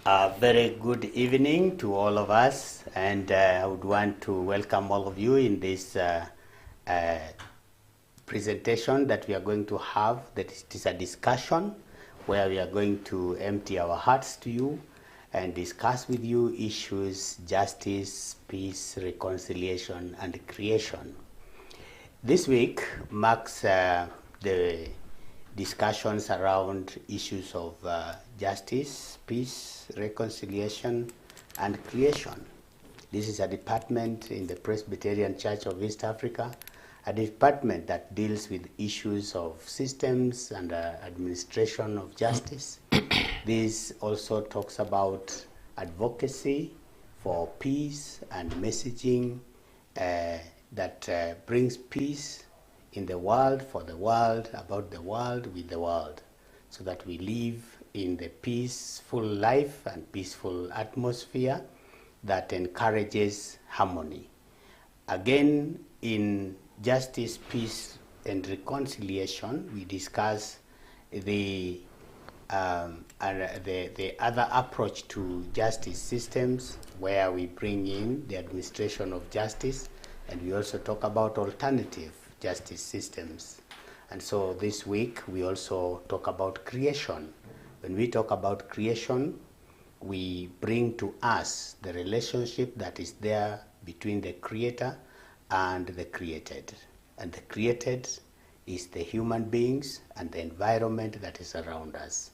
A very good evening to all of us, and I would want to welcome all of you in this presentation that we are going to have. That is a discussion where we are going to empty our hearts to you and discuss with you issues, justice, peace, reconciliation, and creation. This week marks the discussions around issues of justice, peace, reconciliation, and creation. This is a department in the Presbyterian Church of East Africa, a department that deals with issues of systems and administration of justice. This also talks about advocacy for peace and messaging that brings peace in the world, for the world, about the world, with the world, so that we live in the peaceful life and peaceful atmosphere that encourages harmony. Again, in justice, peace, and reconciliation, we discuss the other approach to justice systems, where we bring in the administration of justice, and we also talk about alternative justice systems. And so this week we also talk about creation. When we talk about creation, we bring to us the relationship that is there between the creator and the created. And the created is the human beings and the environment that is around us.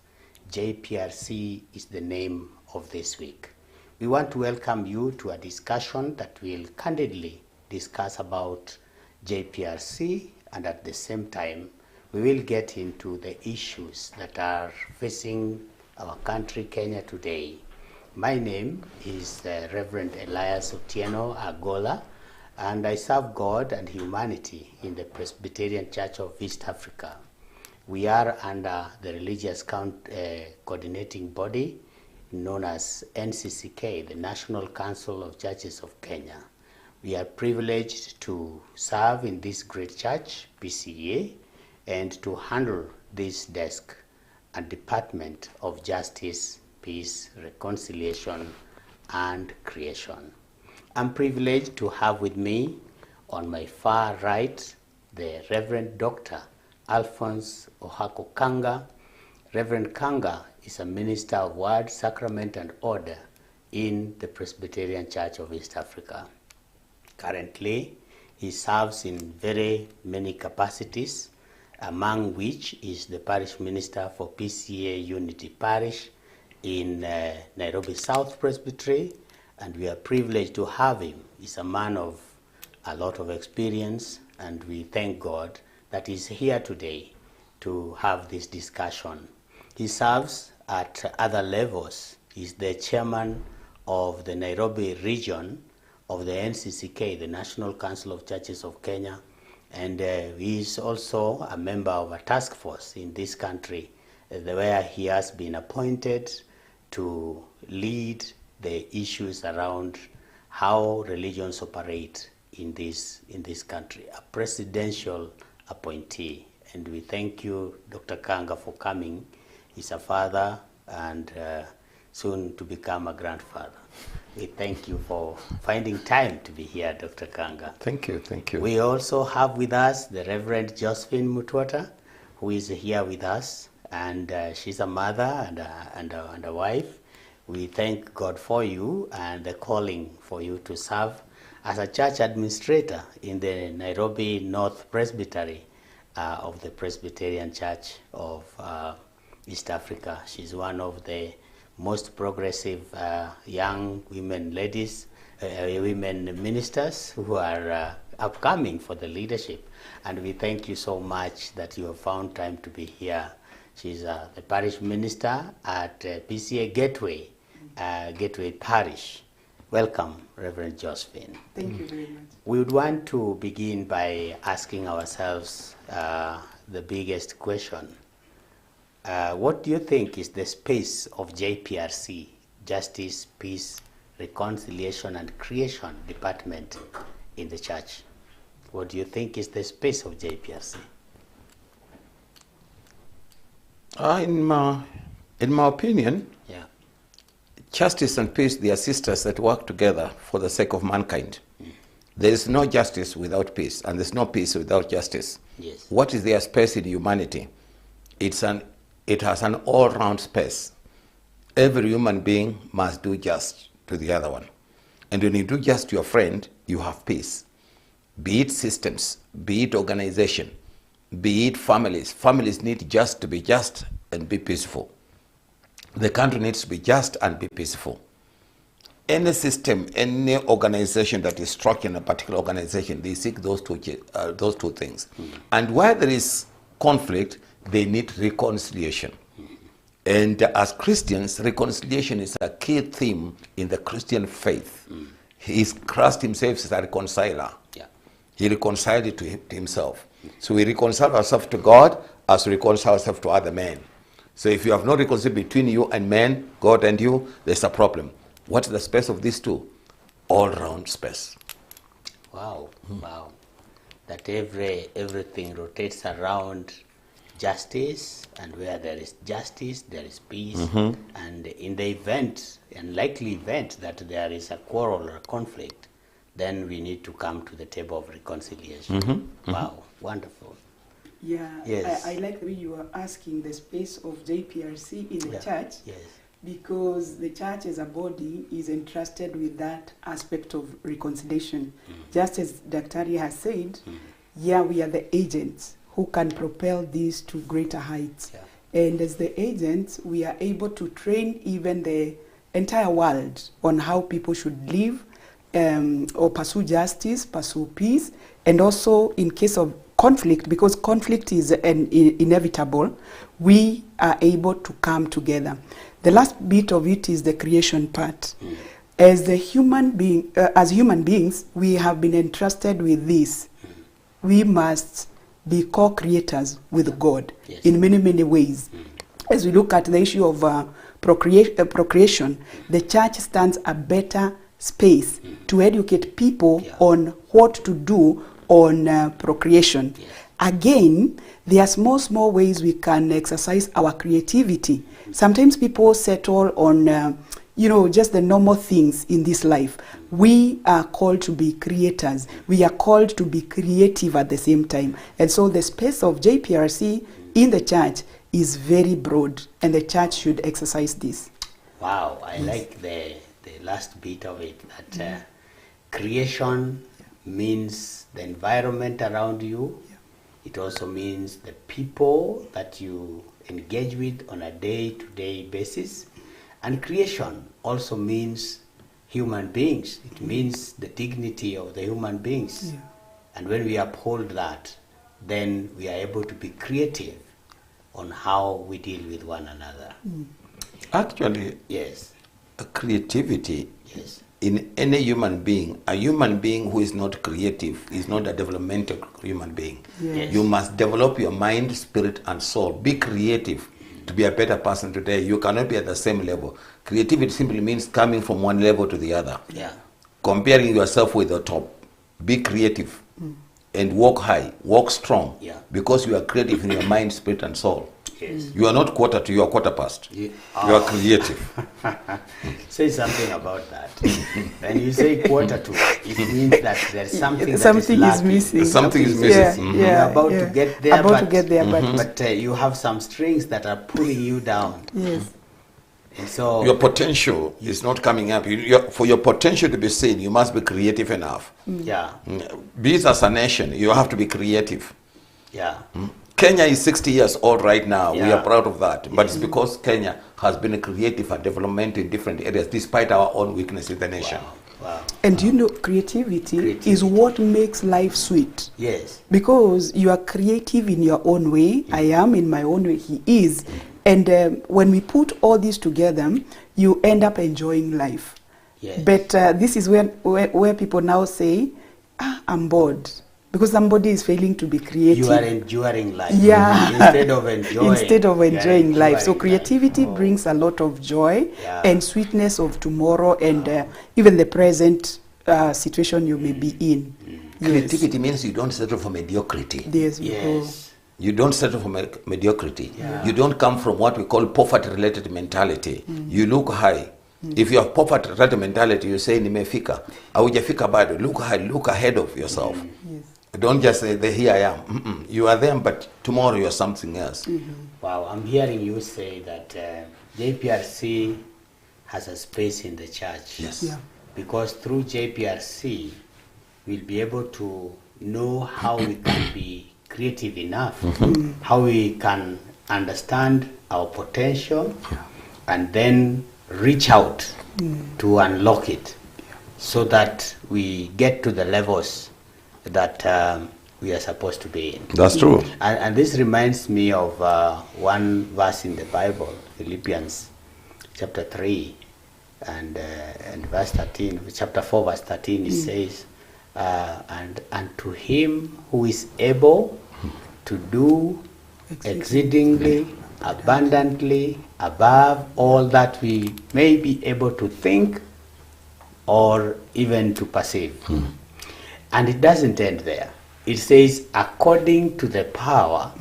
JPRC is the name of this week. We want to welcome you to a discussion that will candidly discuss about JPRC, and at the same time we will get into the issues that are facing our country, Kenya, today. My name is Reverend Elias Otieno Agola, and I serve God and humanity in the Presbyterian Church of East Africa. We are under the religious coordinating body known as NCCK, the National Council of Churches of Kenya. We are privileged to serve in this great church, PCA, and to handle this desk and Department of Justice, Peace, Reconciliation, and Creation. I'm privileged to have with me on my far right the Reverend Dr. Alphonse Ohako Kanga. Reverend Kanga is a minister of Word, Sacrament, and Order in the Presbyterian Church of East Africa. Currently, he serves in very many capacities, among which is the parish minister for PCA Unity Parish in Nairobi South Presbytery, and we are privileged to have him. He's a man of a lot of experience, and we thank God that he's here today to have this discussion. He serves at other levels. He's the chairman of the Nairobi region of the NCCK, the National Council of Churches of Kenya, and he is also a member of a task force in this country where he has been appointed to lead the issues around how religions operate in this country, a presidential appointee. And we thank you, Dr. Kanga, for coming. He's a father and soon to become a grandfather. We thank you for finding time to be here, Dr. Kanga. Thank you, thank you. We also have with us the Reverend Josephine Mutwata, who is here with us, and she's a mother and a wife. We thank God for you and the calling for you to serve as a church administrator in the Nairobi North Presbytery of the Presbyterian Church of East Africa. She's one of the most progressive young women ministers who are upcoming for the leadership. And we thank you so much that you have found time to be here. She's the parish minister at PCA Gateway Parish. Welcome, Reverend Josephine. Thank you very much. We would want to begin by asking ourselves the biggest question. What do you think is the space of JPRC, Justice, Peace, Reconciliation, and Creation Department in the church? What do you think is the space of JPRC? In my opinion, Yeah. Justice and peace, they are sisters that work together for the sake of mankind. There is no justice without peace, and there's no peace without justice. Yes. What is their space in humanity? It has an all-round space. Every human being must do just to the other one. And when you do just to your friend, you have peace. Be it systems, be it organization, be it families. Families need just to be just and be peaceful. The country needs to be just and be peaceful. Any system, any organization that is struck in a particular organization, they seek those two things. Mm-hmm. And where there is conflict, they need reconciliation. Mm-hmm. And as Christians, reconciliation is a key theme in the Christian faith. Mm-hmm. Christ himself is a reconciler. Yeah. He reconciled it to himself. Mm-hmm. So we reconcile ourselves to God as we reconcile ourselves to other men. So if you have no reconciliation between you and men, God and you, there's a problem. What's the space of these two? All-round space. Wow, wow. That everything rotates around justice, and where there is justice, there is peace. Mm-hmm. And in the event, unlikely event, that there is a quarrel or a conflict, then we need to come to the table of reconciliation. Mm-hmm. Wow, mm-hmm. Wonderful. Yeah, yes. I like the way you are asking the space of JPRC in the church. Yes. Because the church as a body is entrusted with that aspect of reconciliation. Just as Daktari has said, we are the agents who can propel this to greater heights. Yeah. And as the agents, we are able to train even the entire world on how people should live or pursue justice, pursue peace, and also in case of conflict, because conflict is inevitable, we are able to come together. The last bit of it is the creation part. As human beings, we have been entrusted with this. We must be co-creators with God in many, many ways. As we look at the issue of procreation, the church stands a better space to educate people on what to do on procreation. Again, there are small ways we can exercise our creativity. Sometimes people settle on, just the normal things in this life. We are called to be creators. We are called to be creative at the same time. And so the space of JPRC in the church is very broad, and the church should exercise this. Wow, I like the last bit of it, that creation means the environment around you. It also means the people that you engage with on a day-to-day basis. And creation also means human beings. It means the dignity of the human beings. Yeah. And when we uphold that, then we are able to be creative on how we deal with one another. Actually, yes, creativity in any human being, a human being who is not creative is not a developmental human being. Yes. You must develop your mind, spirit, and soul. Be creative to be a better person today. You cannot be at the same level. Creativity simply means coming from one level to the other. Yeah. Comparing yourself with the top. Be creative and walk high, walk strong, because you are creative in your mind, spirit, and soul. Yes. You are not quarter to, you are quarter past. You are creative. Say something about that. When you say quarter to, it means that there's something is missing. Something is missing. You're about to get there, but you have some strings that are pulling you down. Yes. And so your potential is not coming up. For your potential to be seen, you must be creative enough. Yeah. Be it as a nation, you have to be creative. Yeah. Kenya is 60 years old right now. We are proud of that. But it's because Kenya has been a creative and development in different areas, despite our own weakness in the nation. Wow. And creativity is what makes life sweet. Yes. Because you are creative in your own way. I am in my own way. He is. And when we put all this together, you end up enjoying life. Yes. But this is where people now say, I'm bored. Because somebody is failing to be creative. You are enduring life. Yeah. Instead of enjoying life. So creativity brings a lot of joy and sweetness of tomorrow and even the present situation you may be in. Creativity means you don't settle for mediocrity. Yes. You don't settle for mediocrity. Yeah. You don't come from what we call poverty-related mentality. You look high. If you have poverty mentality, you say nimefika. Haujafika bado. Look ahead of yourself. Yes. Don't just say, here I am. You are them, but tomorrow you're something else. Wow, I'm hearing you say that JPRC has a space in the church. Yes. Yeah. Because through JPRC, we'll be able to know how we can be creative enough, how we can understand our potential, and then reach out to unlock it, so that we get to the levels that we are supposed to be in. That's true. And this reminds me of one verse in the Bible, Philippians chapter 3 and verse 13, chapter 4 verse 13, it says, and to him who is able to do exceedingly abundantly above all that we may be able to think or even to perceive. And it doesn't end there. It says, according to the power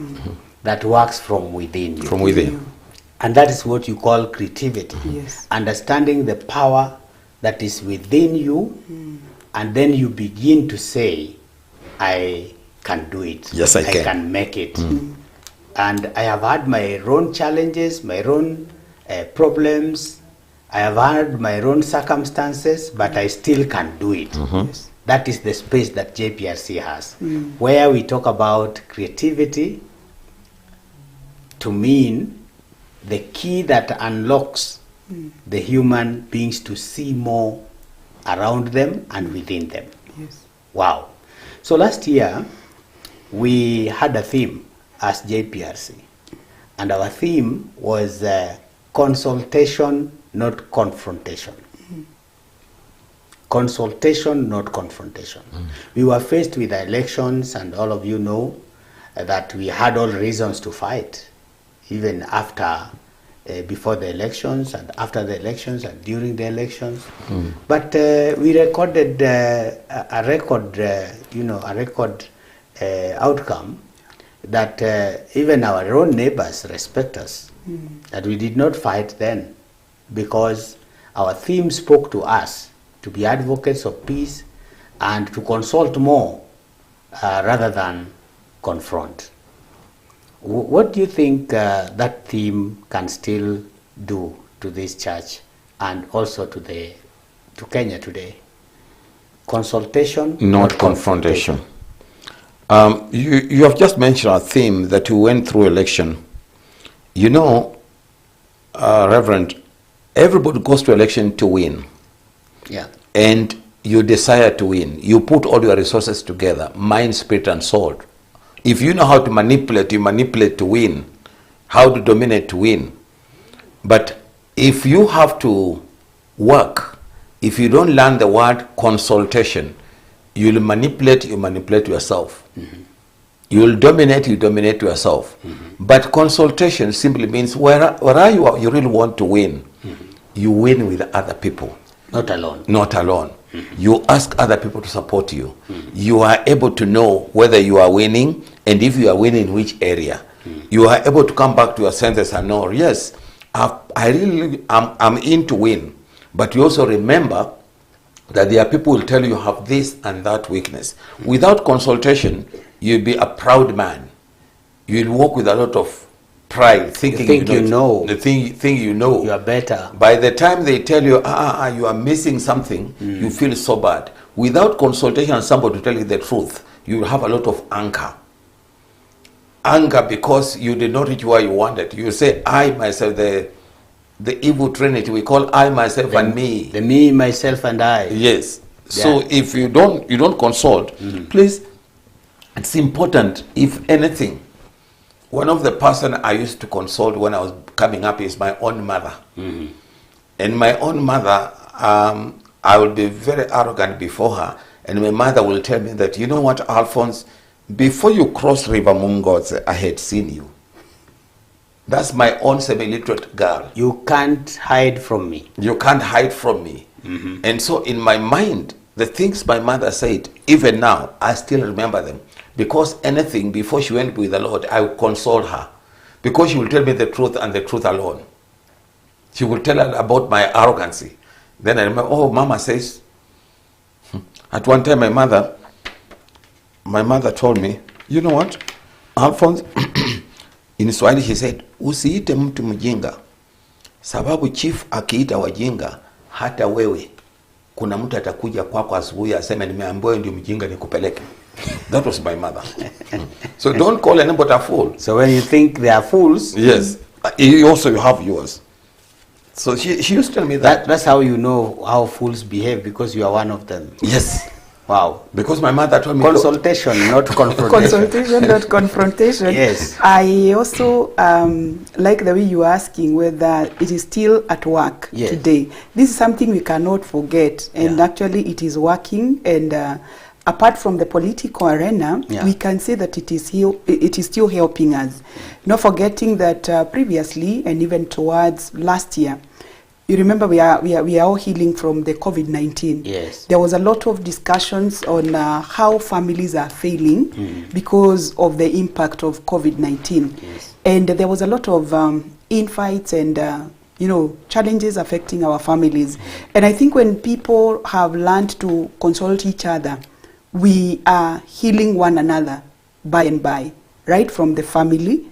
that works from within you. From within. And that is what you call creativity. Yes. Understanding the power that is within you, and then you begin to say, I can do it. Yes, I can. I can make it. And I have had my own challenges, my own problems. I have had my own circumstances, but I still can do it. Yes. That is the space that JPRC has, where we talk about creativity to mean the key that unlocks the human beings to see more around them and within them. Yes. Wow. So last year, we had a theme as JPRC, and our theme was consultation, not confrontation. Consultation, not confrontation. We were faced with elections, and all of you know that we had all reasons to fight, even after, before the elections, and after the elections, and during the elections. But we recorded a record outcome that even our own neighbors respect us. That we did not fight then, because our theme spoke to us to be advocates of peace and to consult more rather than confront. What do you think that theme can still do to this church and also to Kenya today? Consultation, Not confrontation. You have just mentioned a theme that we went through election. You know, Reverend, everybody goes to election to win. Yeah. And you desire to win. You put all your resources together, mind, spirit, and soul. If you know how to manipulate, you manipulate to win. How to dominate to win. But if you have to work, if you don't learn the word consultation, you'll manipulate, you manipulate yourself. You'll dominate, you dominate yourself. But consultation simply means where you really want to win, you win with other people. Not alone. Not alone. You ask other people to support you. You are able to know whether you are winning, and if you are winning, in which area. You are able to come back to your senses and know, yes, I'm in to win. But you also remember that there are people who will tell you have this and that weakness. Without consultation, you'll be a proud man. You'll walk with a lot of pride, thinking you know. The thing you know. You are better. By the time they tell you, you are missing something, you feel so bad. Without consultation and somebody to tell you the truth, you will have a lot of anger. Anger because you did not reach where you wanted. You say, I, myself, the evil trinity, we call I, myself, and me. The me, myself, and I. Yes. So if you don't consult, please, it's important, if anything. One of the person I used to consult when I was coming up is my own mother. And my own mother, I will be very arrogant before her, and my mother will tell me that, you know what, Alphonse, before you cross River Mungots, I had seen you. That's my own semi-literate girl. You can't hide from me. You can't hide from me. And so in my mind, the things my mother said, even now, I still remember them. Because anything, before she went with the Lord, I would console her. Because she will tell me the truth and the truth alone. She will tell her about my arrogancy. Then I remember, oh, Mama says, at one time my mother told me, you know what, Alphonse, in Swahili she said, usiite mtu mjinga, sababu chief akiita wajinga, hata wewe, kuna mtu atakuja kwako asubuhi aseme nimeambiwa ndio mjinga nikupeleke. That was my mother. So don't call anybody a fool. So when you think they are fools, yes, you also have yours. So she used to tell me that. That's how you know how fools behave, because you are one of them. Yes. Wow. Because my mother told me. Consultation, not confrontation. Consultation, not confrontation. Yes. I also like the way you are asking whether it is still at work today. This is something we cannot forget, and actually it is working. And apart from the political arena, we can say that it is still helping us. Not forgetting that previously and even towards last year, you remember we are all healing from the COVID-19. Yes. There was a lot of discussions on how families are failing because of the impact of COVID-19. Yes. And there was a lot of infights and challenges affecting our families. And I think when people have learned to consult each other, we are healing one another by and by, right? From the family,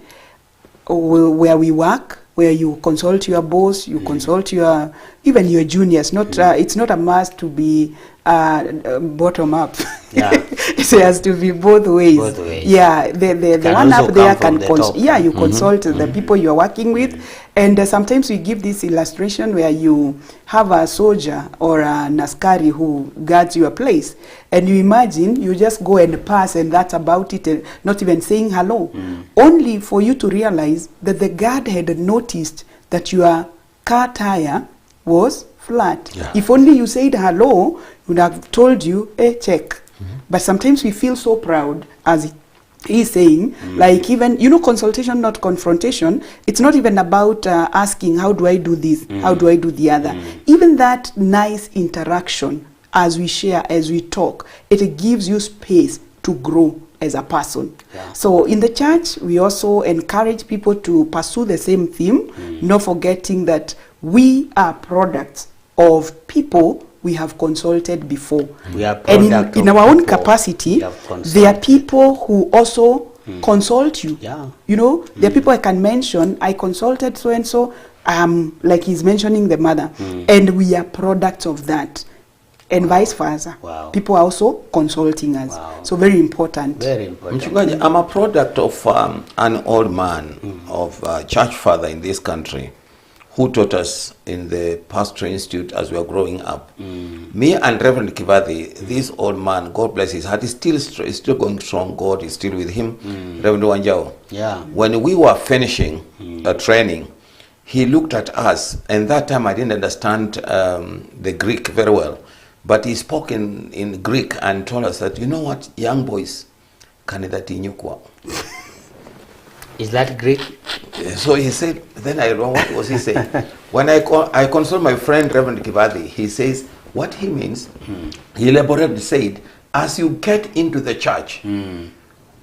where we work, where you consult your boss, you consult even your juniors. Not it's not a must to be bottom up. Yeah. It has to be both ways. Both ways. Yeah, the one up there can consult. Yeah, you consult the people you are working with, and sometimes we give this illustration where you have a soldier or an askari who guards your place, and you imagine you just go and pass, and that's about it, and not even saying hello, only for you to realize that the guard had noticed that your car tire was flat. Yeah. If only you said hello, he would have told you, hey, check. But sometimes we feel so proud, as he's saying, like even, consultation, not confrontation. It's not even about asking, how do I do this? How do I do the other? Even that nice interaction as we share, as we talk, it gives you space to grow as a person. Yeah. So in the church, we also encourage people to pursue the same theme, not forgetting that we are products of people we have consulted before. We are and in our own capacity, there are people who also consult you. Yeah. There are people I can mention, I consulted so-and-so, like he's mentioning the mother, and we are products of that. And vice versa. Wow. People are also consulting us. Wow. So very important. Very important. Mchungaji, I'm a product of an old man, of a church father in this country, who taught us in the Pastoral Institute as we were growing up. Me and Reverend Kivadi, this old man, God bless his heart, is still going strong. God is still with him. Reverend Wanjao. Yeah. When we were finishing the training, he looked at us, and that time I didn't understand the Greek very well. But he spoke in Greek and told us that, you know what, young boys, kanidati nyukwa. Is that Greek? So he said, then I don't know what was he saying. When I consult my friend Reverend Kivadi, he says, what he means, he elaborated, said, as you get into the church,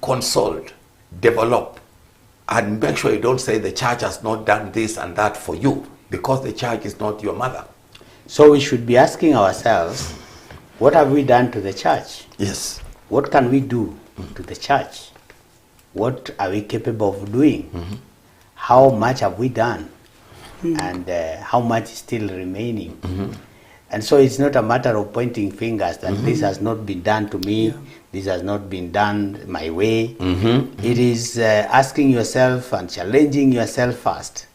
consult, develop, and make sure you don't say the church has not done this and that for you, because the church is not your mother. So we should be asking ourselves, what have we done to the church? Yes. What can we do to the church? What are we capable of doing? How much have we done? And how much is still remaining? And so it's not a matter of pointing fingers that this has not been done to me, this has not been done my way. It is asking yourself and challenging yourself first.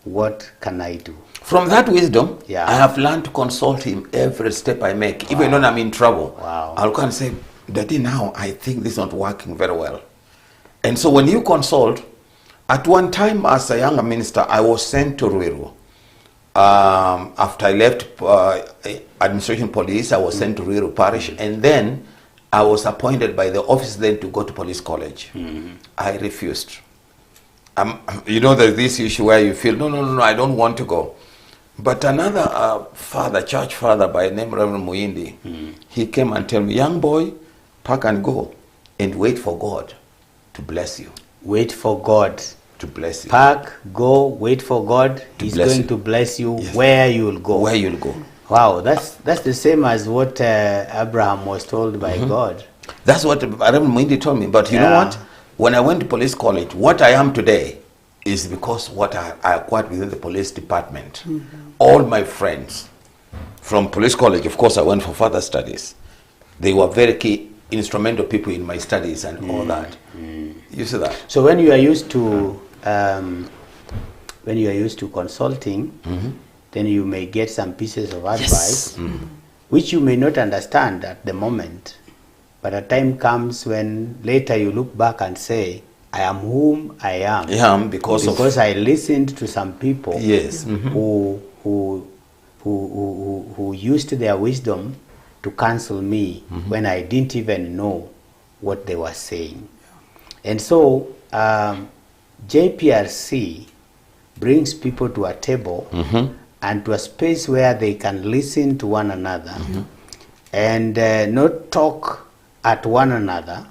What can I do? From that wisdom, Yeah. I have learned to consult him every step I make, even when I'm in trouble. Wow. I'll come and say, Daddy, now I think this is not working very well. And so when you consult, at one time as a younger minister, I was sent to Ruiru. After I left administration police, I was sent to Ruiru parish, and then I was appointed by the office then to go to police college. I refused. There's this issue where you feel, no, I don't want to go. But another church father by the name Reverend Muyindi, he came and told me, young boy, pack and go and wait for God to bless you. Wait for God to bless you. Park, go, wait for God. He's bless going you. to bless you Yes. where you'll go. Where you'll go. Wow, that's the same as what Abraham was told by God. That's what Reverend Mwindi told me. But you know Yeah. what? When I went to police college, what I am today is because what I acquired within the police department. All my friends from police college, of course, I went for further studies. They were very key, instrumental people in my studies and all that. You see that? So when you are used to consulting, then you may get some pieces of advice, which you may not understand at the moment. But a time comes when later you look back and say, I am whom I am. Yeah, because I listened to some people Yes. who used their wisdom to counsel me when I didn't even know what they were saying. And so JPRC brings people to a table and to a space where they can listen to one another and not talk at one another,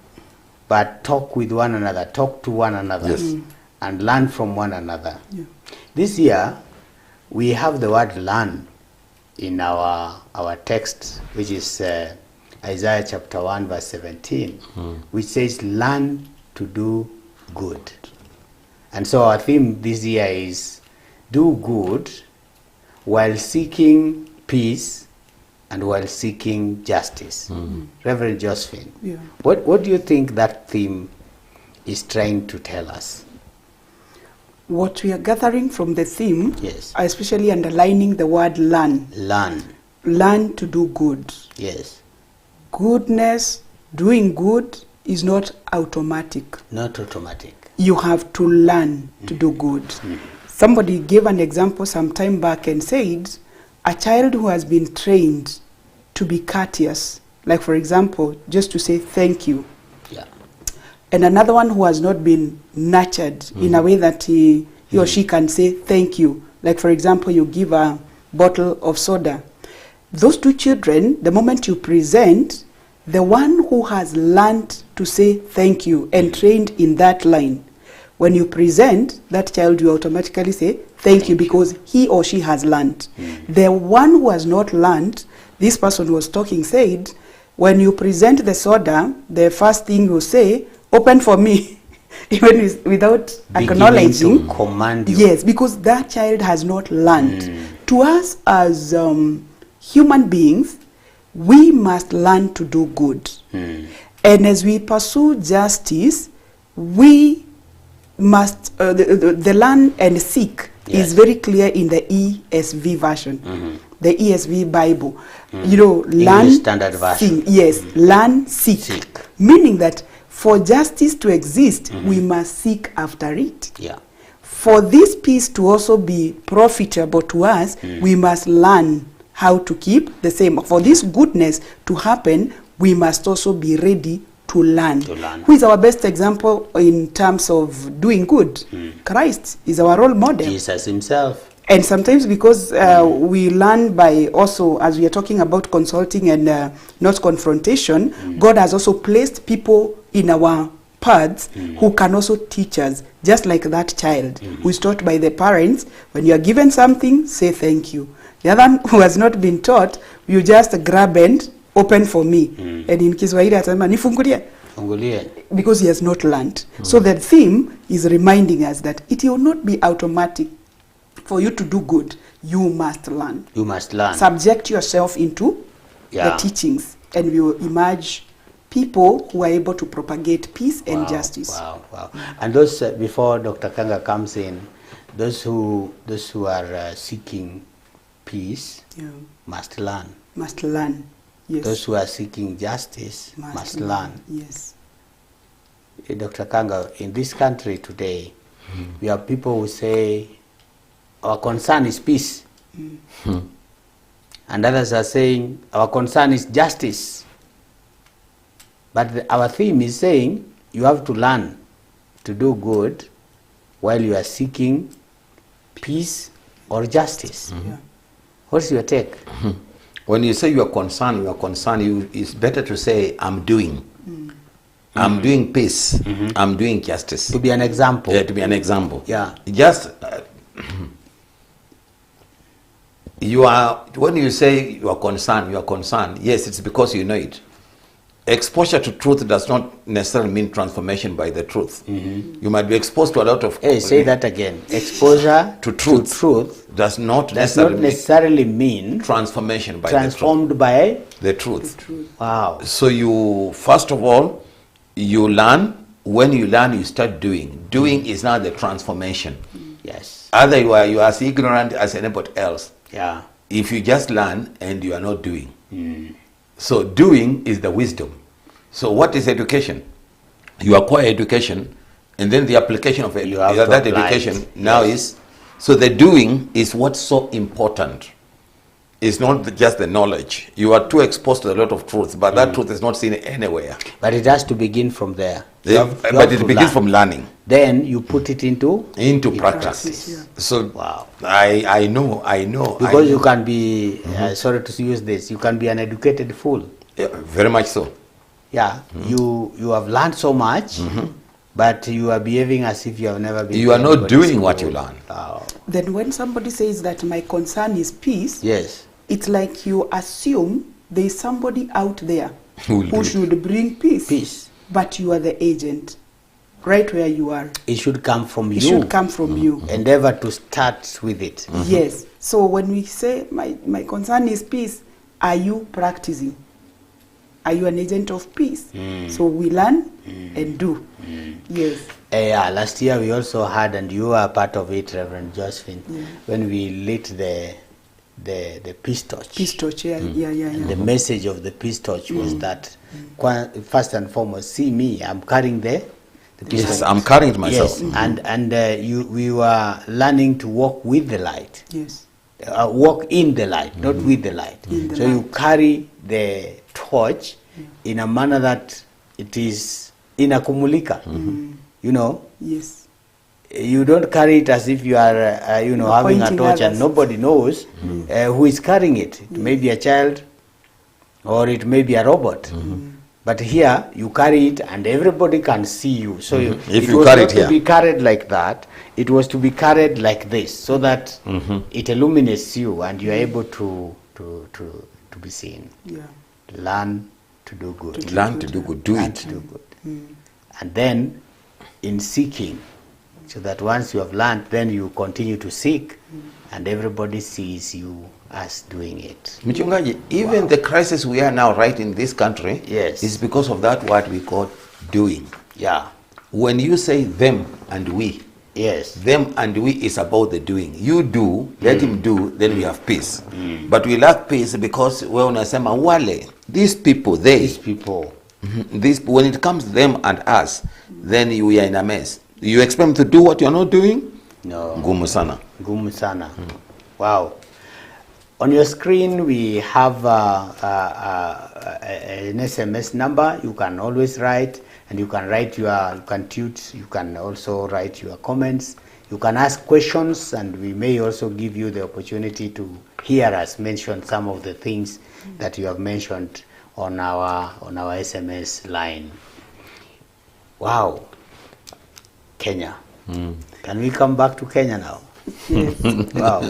but talk with one another, talk to one another, Yes. and learn from one another. This year, we have the word learn in our text, which is Isaiah chapter 1, verse 17, which says, learn to do good. And so our theme this year is do good while seeking peace and while seeking justice. Reverend Josephine, Yeah. what do you think that theme is trying to tell us? What we are gathering from the theme, Yes. especially underlining the word learn. Learn. Learn to do good. Yes. Goodness, doing good is not automatic. Not automatic. You have to learn to do good. Somebody gave an example some time back and said, a child who has been trained to be courteous, like for example, just to say thank you, Yeah. and another one who has not been nurtured in a way that he or she can say thank you, like for example, you give a bottle of soda. Those two children, the moment you present, the one who has learned to say thank you and trained in that line, when you present that child, you automatically say thank you because he or she has learned. The one who has not learned, this person who was talking said, when you present the soda, the first thing you say, open for me, even without acknowledging. To command you. Yes, because that child has not learned. To us as human beings, we must learn to do good. And as we pursue justice, we must, the learn and seek is very clear in the ESV version, the ESV Bible. You know, learn, English Standard Version. seek. Yes, learn, seek. Meaning that for justice to exist, we must seek after it. Yeah. For this peace to also be profitable to us, we must learn how to keep the same. For this goodness to happen, we must also be ready to learn. Who is our best example in terms of doing good? Christ is our role model. Jesus himself. And sometimes because we learn by also, as we are talking about consulting and not confrontation, God has also placed people in our paths who can also teach us, just like that child who is taught by the parents. When you are given something, say thank you. The other one who has not been taught, you just grab and open for me. And in Kiswahili, atasema nifungulie. Fungulie. Because he has not learned. So the theme is reminding us that it will not be automatic. For you to do good, you must learn. You must learn. Subject yourself into the teachings, and we will emerge people who are able to propagate peace and justice. Wow. And those, before Dr. Kanga comes in, those who are seeking peace must learn. Must learn. Yes. Those who are seeking justice must learn. Yes. Dr. Kanga, in this country today, we have people who say, our concern is peace. And others are saying, our concern is justice. But our theme is saying, you have to learn to do good while you are seeking peace or justice. What's your take? When you say you are concerned, it's better to say, I'm doing. I'm doing peace, I'm doing justice. To be an example. Yeah, to be an example. Yeah. Just when you say you are concerned, yes, it's because you know it. Exposure to truth does not necessarily mean transformation by the truth. You might be exposed to a lot of... Hey, say that again. Exposure to truth does not necessarily mean transformation by transformed by the truth. Wow. So you, first of all, you learn. When you learn, you start doing. Doing is not the transformation. Yes. Either you are as ignorant as anybody else. Yeah. If you just learn and you are not doing. So doing is the wisdom. So what is education? You acquire education, and then the application of You have to that apply education it. now is... So the doing is what's so important. It's not just the knowledge. You are too exposed to a lot of truth, but that truth is not seen anywhere. But it has to begin from there. But it begins from learning. Then you put it into practice. yeah. So wow. I know. Because you can be, sorry to use this, you can be an educated fool. Yeah, very much so. Yeah, you have learned so much, but you are behaving as if you have never been. You are not anybody's doing what school. you learn. Then when somebody says that my concern is peace, Yes. it's like you assume there is somebody out there Who will do who it. should bring peace. Peace. But you are the agent, right where you are. It should come from It you. should come from you. Endeavor to start with it. Yes. So when we say my concern is peace, are you practicing? Are you an agent of peace? So we learn and do. Yes. Yeah, last year we also had, and you are part of it, Reverend Josephine, when we lit the peace torch. Peace torch, yeah. And the message of the peace torch was that, first and foremost, see me, I'm carrying the peace Yes, torch. I'm carrying it myself. Yes, and we were learning to walk with the light. Yes. Walk in the light, not with the light. In the So you light. carry the torch in a manner that it is inakumulika. You know, Yes. you don't carry it as if you are, having a Pointing torch and others. nobody knows who is carrying it. It may be a child or it may be a robot. But here, you carry it and everybody can see you. So If it you was carry not it to here. be carried like that. It was to be carried like this, so that it illuminates you and you are able to be seen. Yeah. Learn to do good. Learn to do good. Do Learn it. to do good. And then, in seeking, so that once you have learned, then you continue to seek, and everybody sees you as doing it. Mchungaji, even the crisis we are now right in this country Yes. is because of that what we call doing. Yeah. When you say them and we, Yes. them and we is about the doing. You do, let him do, then we have peace. But we lack peace because we unasema wale, these people, they, These people. this, when it comes to them and us, then we are in a mess. You expect them to do what you're not doing? No. Ngumu sana. Ngumu sana. Wow. On your screen, we have an SMS number. You can always write, and you can write you can tweet, you can also write your comments. You can ask questions, and we may also give you the opportunity to hear us mention some of the things that you have mentioned on our SMS line. Wow. Kenya. Can we come back to Kenya now? Yes. Wow.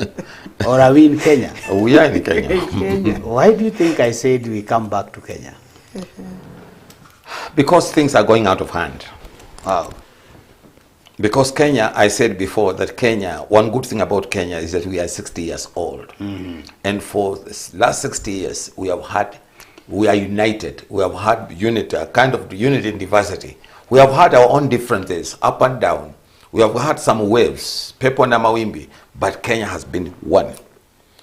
Or are we in Kenya? We are in Kenya. Kenya. Why do you think I said we come back to Kenya? Because things are going out of hand. Wow. Because Kenya, I said before that Kenya, one good thing about Kenya is that we are 60 years old. And for the last 60 years, we are united. We have had unity, a kind of unity in diversity. We have had our own differences, up and down. We have had some waves, pepo na mawimbi, but Kenya has been one.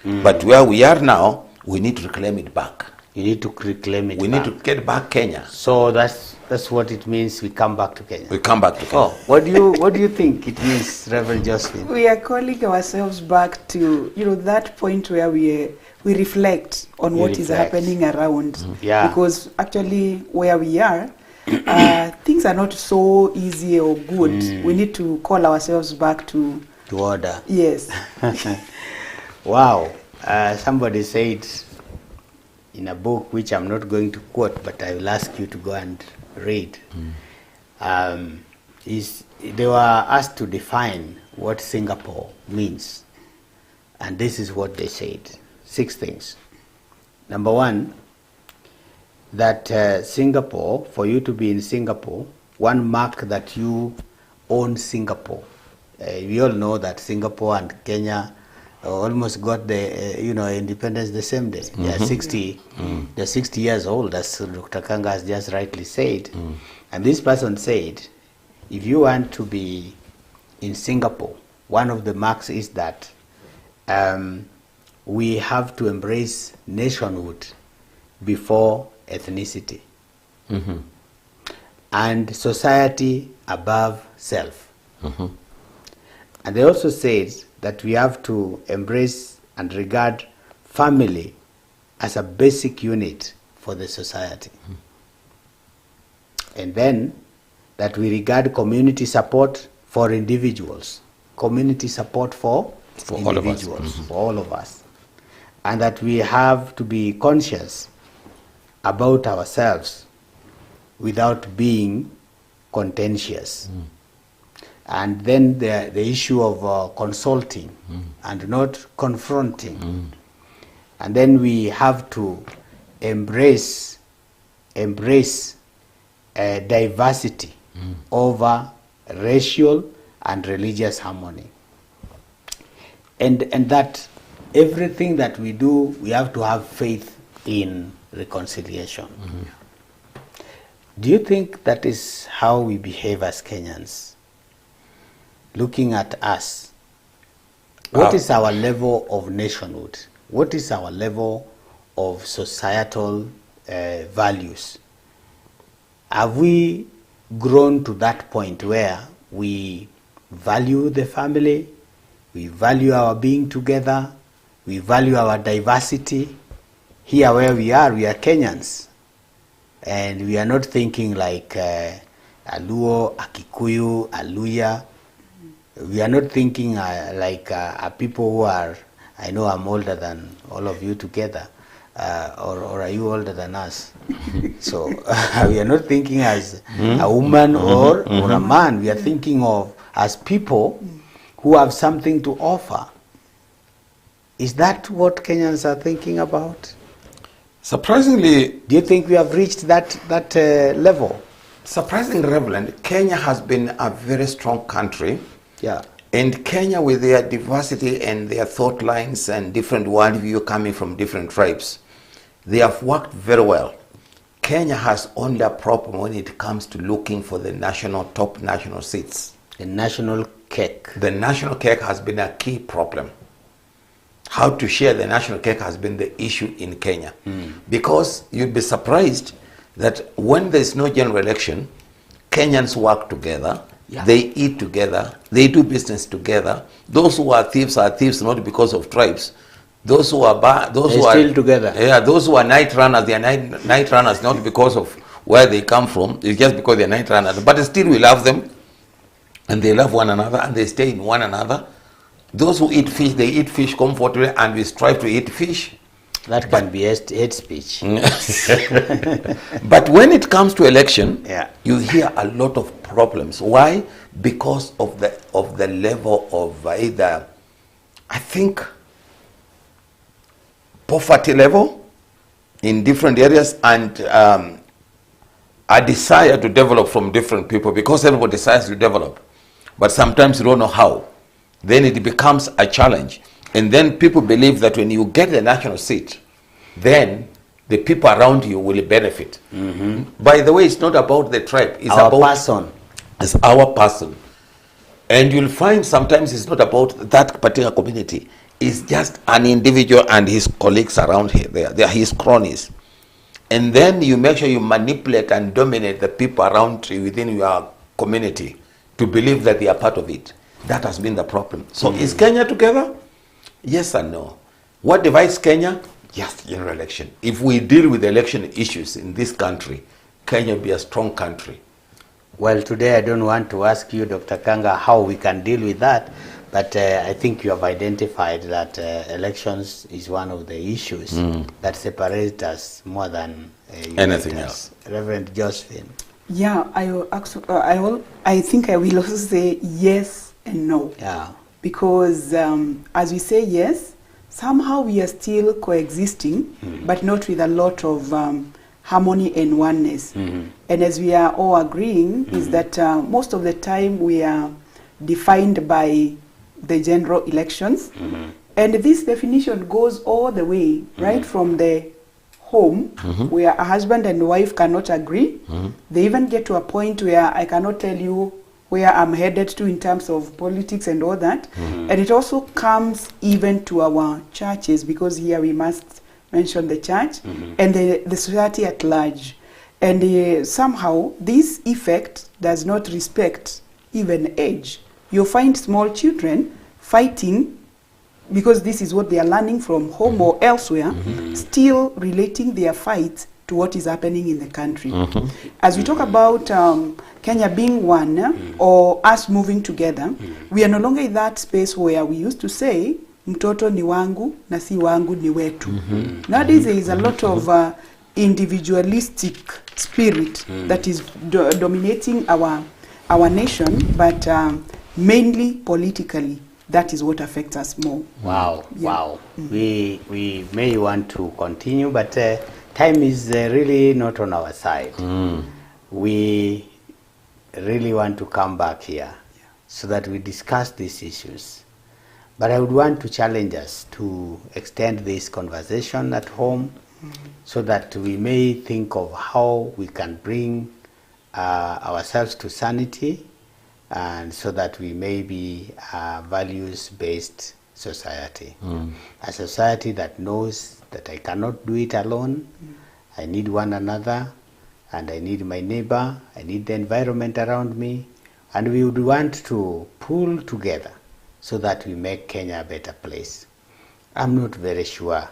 But where we are now, we need to reclaim it back. You need to reclaim it. We need to get back Kenya. So that's what it means. We come back to Kenya. We come back to Kenya. Oh, what do you think it means, Reverend Josephine? We are calling ourselves back to that point where we reflect on what is reflect. happening around. Yeah. Because actually where we are, things are not so easy or good. We need to call ourselves back to order. Yes. Wow. Somebody said in a book which I'm not going to quote, but I will ask you to go and read. They were asked to define what Singapore means. And this is what they said. 6 things. Number 1, that Singapore, for you to be in Singapore, one mark that you own Singapore. We all know that Singapore and Kenya almost got the independence the same day. They are 60. They're 60 years old, as Dr. Kanga has just rightly said. And this person said, if you want to be in Singapore, one of the marks is that we have to embrace nationhood before ethnicity, and society above self. And they also said that we have to embrace and regard family as a basic unit for the society. And then that we regard community support for individuals, community support for individuals, for all of us. And that we have to be conscious about ourselves without being contentious. And then the issue of consulting and not confronting. And then we have to embrace diversity over racial and religious harmony. And that everything that we do, we have to have faith in reconciliation. Do you think that is how we behave as Kenyans? Looking at us, what is our level of nationhood? What is our level of societal values? Have we grown to that point where we value the family, we value our being together, we value our diversity? Here where we are Kenyans, and we are not thinking like Aluo, Akikuyu, Aluya. We are not thinking like people who are, I know I'm older than all of you together, or are you older than us? So we are not thinking as a woman or a man. We are thinking of as people who have something to offer. Is that what Kenyans are thinking about? Surprisingly, do you think we have reached that level? Surprisingly, Reverend, Kenya has been a very strong country. Yeah. And Kenya, with their diversity and their thought lines and different worldview coming from different tribes, they have worked very well. Kenya has only a problem when it comes to looking for the top national seats. The national cake. The national cake has been a key problem. How to share the national cake has been the issue in Kenya. Because you'd be surprised that when there's no general election, Kenyans work together. Yeah. They eat together, they do business together. Those who are thieves not because of tribes. Those who are still together. Yeah, those who are night runners, they are night runners not because of where they come from. It's just because they are night runners. But still we love them, and they love one another, and they stay in one another. Those who eat fish, they eat fish comfortably, and we strive to eat fish. That can be hate speech. But when it comes to election, yeah, you hear a lot of problems. Why? Because of the level of either, I think, poverty level in different areas, and a desire to develop from different people, because everybody desires to develop. But sometimes you don't know how. Then it becomes a challenge. And then people believe that when you get the national seat, then the people around you will benefit. By the way, it's not about the tribe. It's our about person. It's our person. And you'll find sometimes it's not about that particular community. It's just an individual and his colleagues around here. They are his cronies. And then you make sure you manipulate and dominate the people around you within your community to believe that they are part of it. That has been the problem. So is Kenya together? Yes and no. What divides Kenya? Yes, general election. If we deal with election issues in this country, Kenya will be a strong country. Well, today I don't want to ask you, Dr. Kanga, how we can deal with that, But I think you have identified that elections is one of the issues that separate us more than anything unite else. us. Reverend Josephine. Yeah, I think I will also say yes and no. Yeah. Because as we say yes, somehow we are still coexisting, but not with a lot of harmony and oneness. And as we are all agreeing, is that most of the time we are defined by the general elections. And this definition goes all the way, right from the home, where a husband and wife cannot agree. They even get to a point where I cannot tell you where I'm headed to in terms of politics and all that. And it also comes even to our churches, because here we must mention the church and the society at large. And somehow this effect does not respect even age. You find small children fighting because this is what they are learning from home or elsewhere, still relating their fights to what is happening in the country. As we talk about Kenya being one, or us moving together, we are no longer in that space where we used to say, mtoto ni wangu, na si wangu ni wetu. Nowadays there is a lot of individualistic spirit that is dominating our nation, but mainly politically. That is what affects us more. Wow, wow. We may want to continue, but time is really not on our side. We really want to come back here so that we discuss these issues. But I would want to challenge us to extend this conversation at home so that we may think of how we can bring ourselves to sanity, and so that we may be a values-based society. A society that knows that I cannot do it alone. I need one another, and I need my neighbor, I need the environment around me, and we would want to pull together so that we make Kenya a better place. I'm not very sure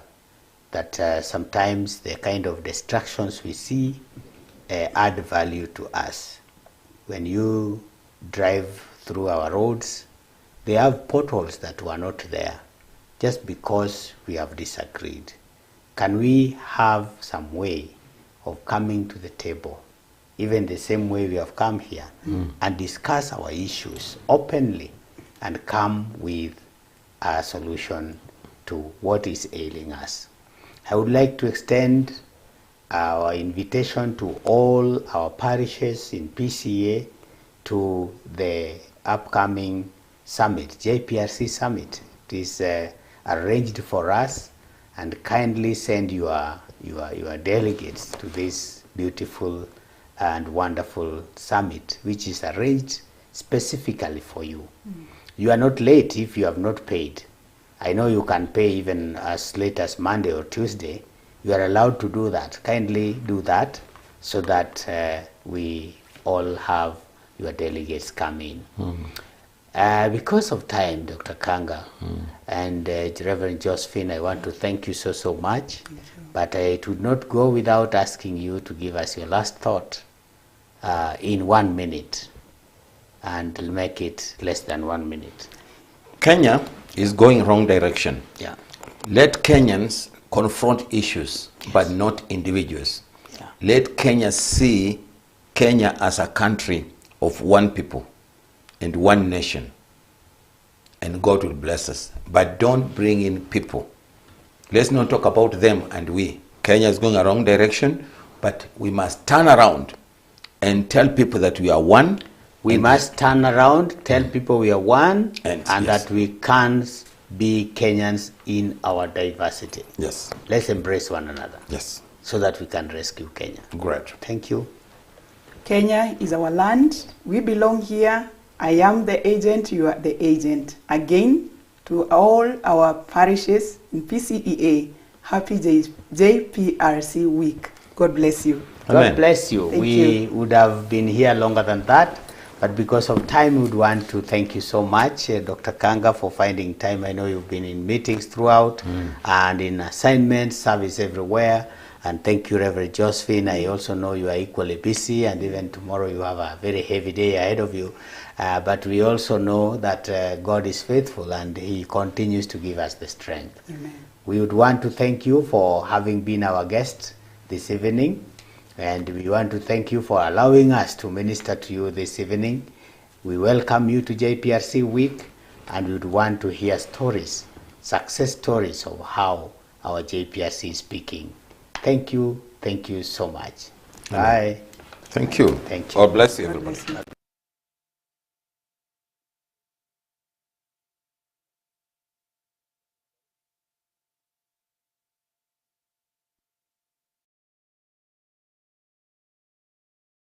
that sometimes the kind of distractions we see add value to us. When you drive through our roads, they have potholes that were not there just because we have disagreed. Can we have some way of coming to the table, even the same way we have come here, and discuss our issues openly and come with a solution to what is ailing us? I would like to extend our invitation to all our parishes in PCA to the upcoming summit, JPRC summit. It is arranged for us, and kindly send your delegates to this beautiful and wonderful summit, which is arranged specifically for you. You are not late if you have not paid. I know you can pay even as late as Monday or Tuesday. You are allowed to do that. Kindly do that so that we all have your delegates come in. Because of time, Dr. Kanga and Reverend Josephine, I want to thank you so much. But it would not go without asking you to give us your last thought in 1 minute, and make it less than 1 minute. Kenya is going wrong direction. Yeah. Let Kenyans confront issues, but not individuals. Yeah. Let Kenya see Kenya as a country of one people and one nation, and God will bless us. But don't bring in people. Let's not talk about them and we. Kenya is going a wrong direction, but we must turn around and tell people that we are one. We must turn around, tell people we are one, and yes, that we can be Kenyans in our diversity. Yes. Let's embrace one another. Yes. So that we can rescue Kenya. Great. Thank you. Kenya is our land. We belong here. I am the agent, you are the agent. Again, to all our parishes in PCEA, happy JPRC week. God bless you. Amen. God bless you. We would have been here longer than that, but because of time, we would want to thank you so much, Dr. Kanga, for finding time. I know you've been in meetings throughout and in assignments, service everywhere, And thank you, Reverend Josephine. I also know you are equally busy, and even tomorrow you have a very heavy day ahead of you. But we also know that God is faithful and He continues to give us the strength. Amen. We would want to thank you for having been our guest this evening, and we want to thank you for allowing us to minister to you this evening. We welcome you to JPRC Week, and we would want to hear stories, success stories of how our JPRC is speaking. Thank you so much. Bye. Thank you. Thank you. God bless you, God everybody. bless you.